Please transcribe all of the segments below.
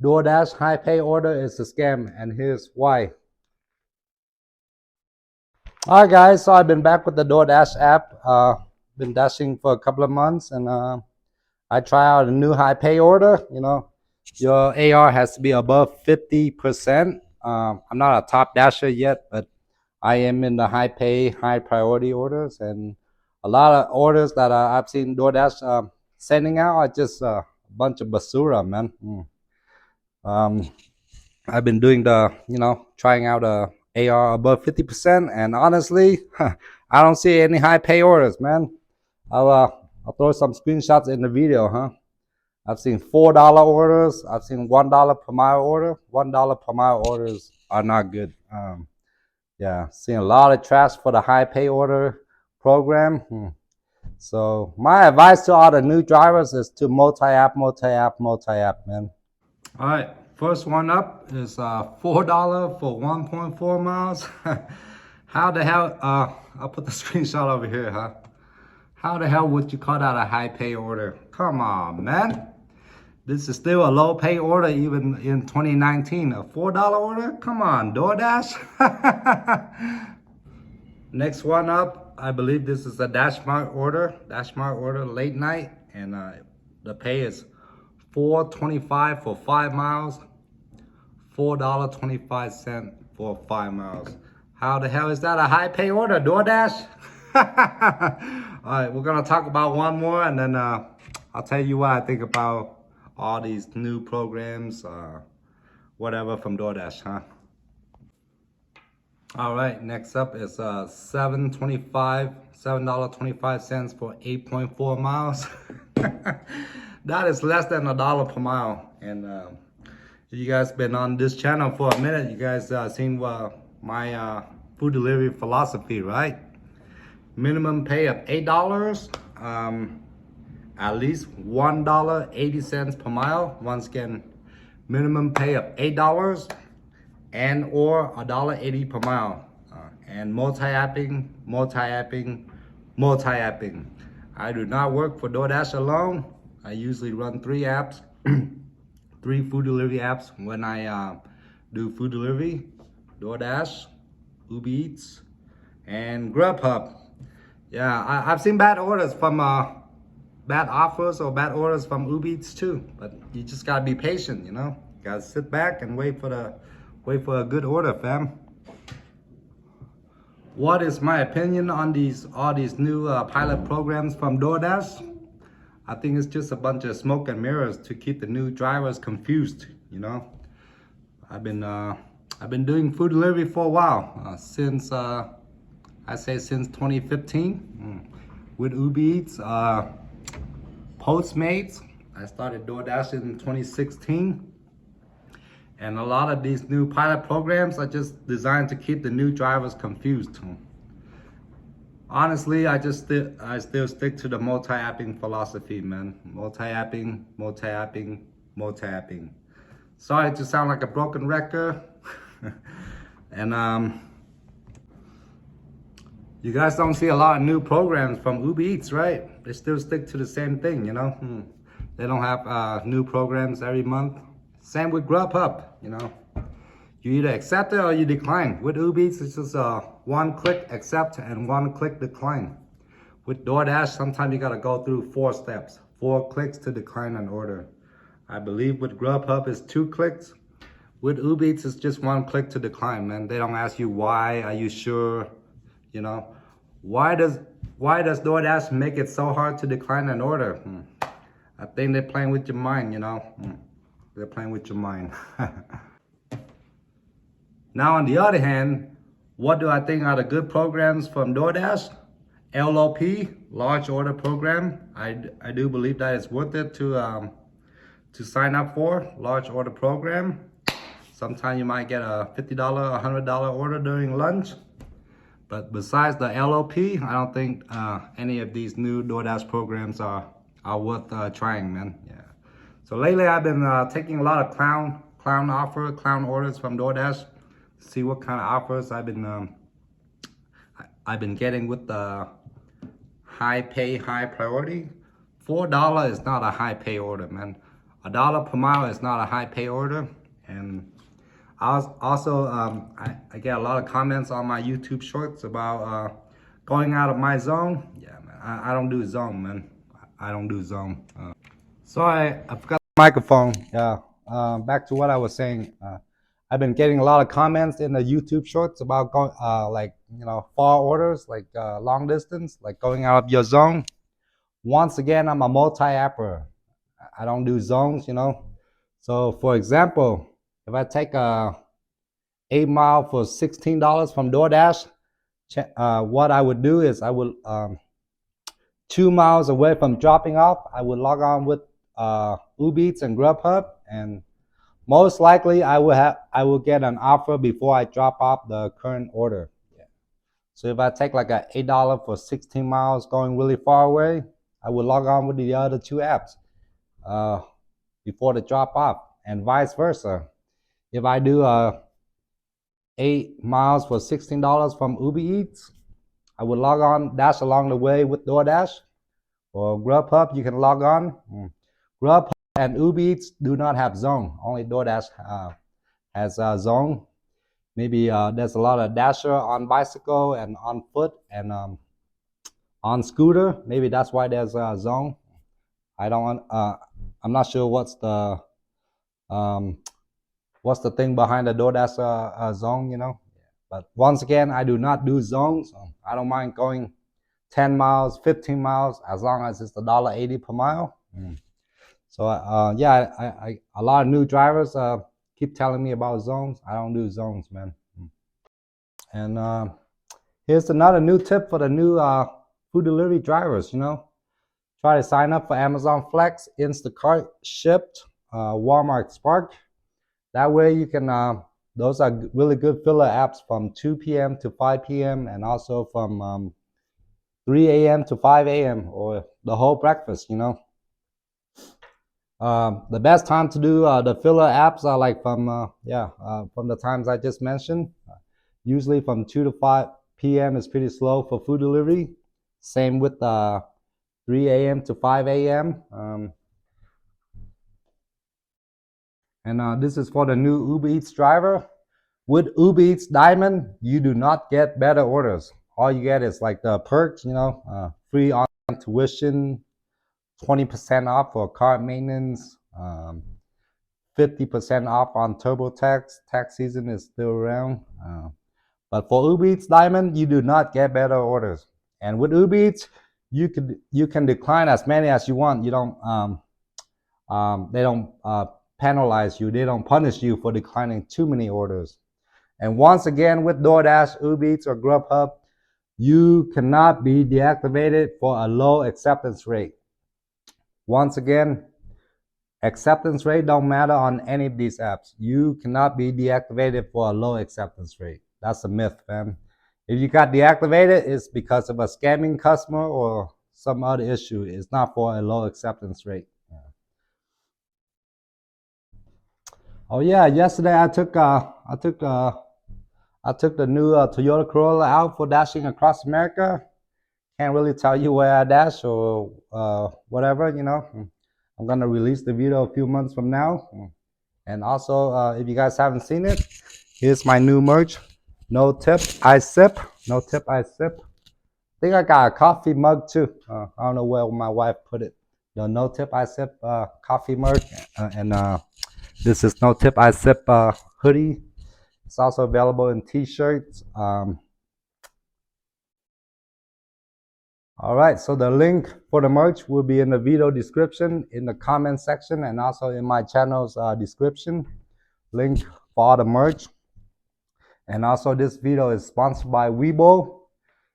DoorDash high pay order is a scam, and here's why. All right, guys. So I've been back with the DoorDash app. Been dashing for a couple of months, and I try out a new high pay order. Your AR has to be above 50%. I'm not a top dasher yet, but I am in the high pay, high priority orders, and a lot of orders that I've seen DoorDash sending out are just a bunch of basura, man. Um, I've been doing trying out a AR above 50%, and honestly, I don't see any high pay orders, man. I'll throw some screenshots in the video, huh? I've seen $4 orders. I've seen $1 per mile order. $1 per mile orders are not good. Yeah, seeing a lot of trash for the high pay order program. So my advice to all the new drivers is to multi-app, multi-app, multi-app, man. All right, first one up is $4 for 1.4 miles. How the hell? I'll put the screenshot over here, huh? How the hell would you call that a high pay order? Come on, man. This is still a low pay order even in 2019. A $4 order? Come on, DoorDash. Next one up, I believe this is a DashMart order late night, and the pay is $4.25 for 5 miles, $4.25 for 5 miles. How the hell is that a high pay order, DoorDash? All right, we're gonna talk about one more, and then I'll tell you what I think about all these new programs, whatever from DoorDash, huh? All right, next up is $7.25 for 8.4 miles. That is less than $1 per mile. And you guys been on this channel for a minute, you guys seen my food delivery philosophy, right? Minimum pay of $8, at least $1.80 per mile. Once again, minimum pay of $8 and or $1.80 per mile. And multi-apping. I do not work for DoorDash alone. I usually run 3 apps, 3 food delivery apps when I do food delivery: DoorDash, Uber Eats, and Grubhub. Yeah, I've seen bad orders from bad offers or bad orders from Uber Eats too. But you just gotta be patient, Gotta sit back and wait for a good order, fam. What is my opinion on all these new pilot programs from DoorDash? I think it's just a bunch of smoke and mirrors to keep the new drivers confused. I've been doing food delivery for a while, since I say since 2015, with Uber Eats, Postmates. I started DoorDash in 2016. And a lot of these new pilot programs are just designed to keep the new drivers confused. Honestly, I still stick to the multi-apping philosophy, man. Multi-apping. Sorry to sound like a broken record. And you guys don't see a lot of new programs from Uber Eats, right? They still stick to the same thing, They don't have new programs every month. Same with Grubhub, You either accept it or you decline. With Uber Eats, it's just one-click accept and one-click decline. With DoorDash, sometimes you gotta go through 4 steps, 4 clicks to decline an order. I believe with Grubhub it's 2 clicks. With Uber Eats, it's just 1 click to decline, man. They don't ask you why, are you sure, Why does DoorDash make it so hard to decline an order? I think they're playing with your mind, They're playing with your mind. Now, on the other hand, what do I think are the good programs from DoorDash? LOP, large order program. I do believe that it's worth it to sign up for. Large order program. Sometimes you might get a $50, $100 order during lunch. But besides the LOP, I don't think any of these new DoorDash programs are worth trying, man. Yeah. So lately, I've been taking a lot of clown orders from DoorDash to see what kind of offers I've been getting with the high pay, high priority. $4 is not a high pay order, man. $1 per mile is not a high pay order. And I was also, I get a lot of comments on my YouTube shorts about going out of my zone. Yeah, man, I don't do zone, man. I don't do zone. Sorry, I forgot the microphone. Yeah, back to what I was saying. I've been getting a lot of comments in the YouTube shorts about going, like, far orders, like long distance, like going out of your zone. Once again, I'm a multi-apper. I don't do zones, So, for example, if I take a 8 mile for $16 from Doordash, what I would do is I would 2 miles away from dropping off, I would log on with Uber Eats and Grubhub, and most likely I will get an offer before I drop off the current order. Yeah. So if I take like a $8 for 16 miles going really far away, I would log on with the other two apps before the drop off, and vice versa. If I do 8 miles for $16 from Uber Eats, I would log on dash along the way with Doordash or Grubhub. You can log on. Grubhub and Uber Eats do not have zone. Only Doordash has a zone. Maybe there's a lot of dasher on bicycle and on foot and on scooter. Maybe that's why there's a zone. I'm not sure what's the thing behind the Doordash zone, But once again, I do not do zones. I don't mind going 10 miles, 15 miles, as long as it's $1.80 per mile. So yeah, a lot of new drivers keep telling me about zones. I don't do zones, man. And here's another new tip for the new food delivery drivers. Try to sign up for Amazon Flex, Instacart, Shipt, Walmart Spark. That way you can, those are really good filler apps from 2 p.m. to 5 p.m. and also from 3 a.m. to 5 a.m. or the whole breakfast, The best time to do the filler apps are like from the times I just mentioned. Usually from 2 to 5 p.m. is pretty slow for food delivery. Same with 3 a.m. to 5 a.m. And this is for the new Uber Eats driver. With Uber Eats Diamond, you do not get better orders. All you get is like the perks, free on tuition, 20% off for car maintenance, 50% off on TurboTax. Tax season is still around. But for Uber Eats Diamond, you do not get better orders. And with Uber Eats, you can decline as many as you want. You don't they don't penalize you. They don't punish you for declining too many orders. And once again, with Doordash, Uber Eats, or Grubhub, you cannot be deactivated for a low acceptance rate. Once again, acceptance rate don't matter on any of these apps. You cannot be deactivated for a low acceptance rate. That's a myth, fam. If you got deactivated, it's because of a scamming customer or some other issue. It's not for a low acceptance rate. Oh yeah, yesterday I took the new Toyota Corolla out for dashing across America. Can't really tell you where I dash or whatever, I'm gonna release the video a few months from now. And also, if you guys haven't seen it, here's my new merch. No tip, I sip. No tip, I sip. I think I got a coffee mug too. I don't know where my wife put it. The no tip, I sip coffee mug, and this is no tip, I sip hoodie. It's also available in t-shirts. All right, so the link for the merch will be in the video description, in the comment section, and also in my channel's description. Link for all the merch. And also, this video is sponsored by Weibo.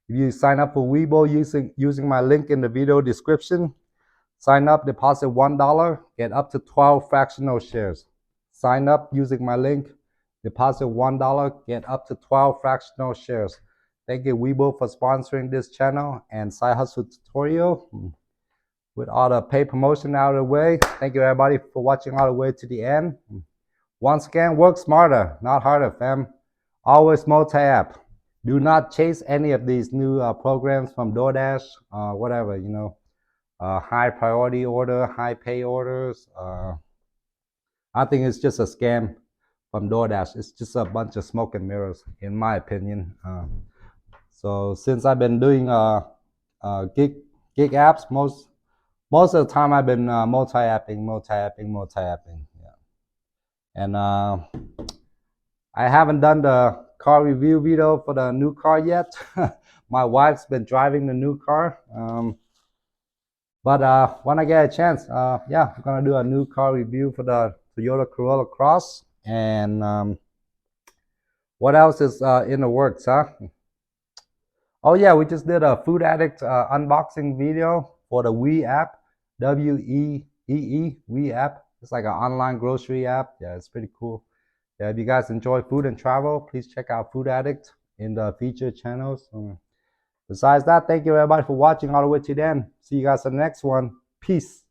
If you sign up for Weibo using my link in the video description, sign up, deposit $1, get up to 12 fractional shares. Sign up using my link, deposit $1, get up to 12 fractional shares. Thank you, Weibo, for sponsoring this channel and Side Hustle Tutorial. With all the paid promotion out of the way, thank you everybody for watching all the way to the end. Once again, work smarter, not harder, fam. Always multi-app. Do not chase any of these new programs from Doordash, whatever, high priority order, high pay orders, I think it's just a scam from DoorDash. It's just a bunch of smoke and mirrors, in my opinion. So since I've been doing gig apps, most of the time I've been multi-apping. Yeah. And I haven't done the car review video for the new car yet. My wife's been driving the new car. But when I get a chance, yeah, I'm gonna do a new car review for the Toyota Corolla Cross. And what else is in the works, huh? Oh yeah, we just did a Food Addict unboxing video for the Wee app, WEEE, Wee app. It's like an online grocery app. Yeah, it's pretty cool. Yeah, if you guys enjoy food and travel, please check out Food Addict in the featured channels. Besides that, thank you everybody for watching all the way to the end. See you guys in the next one. Peace.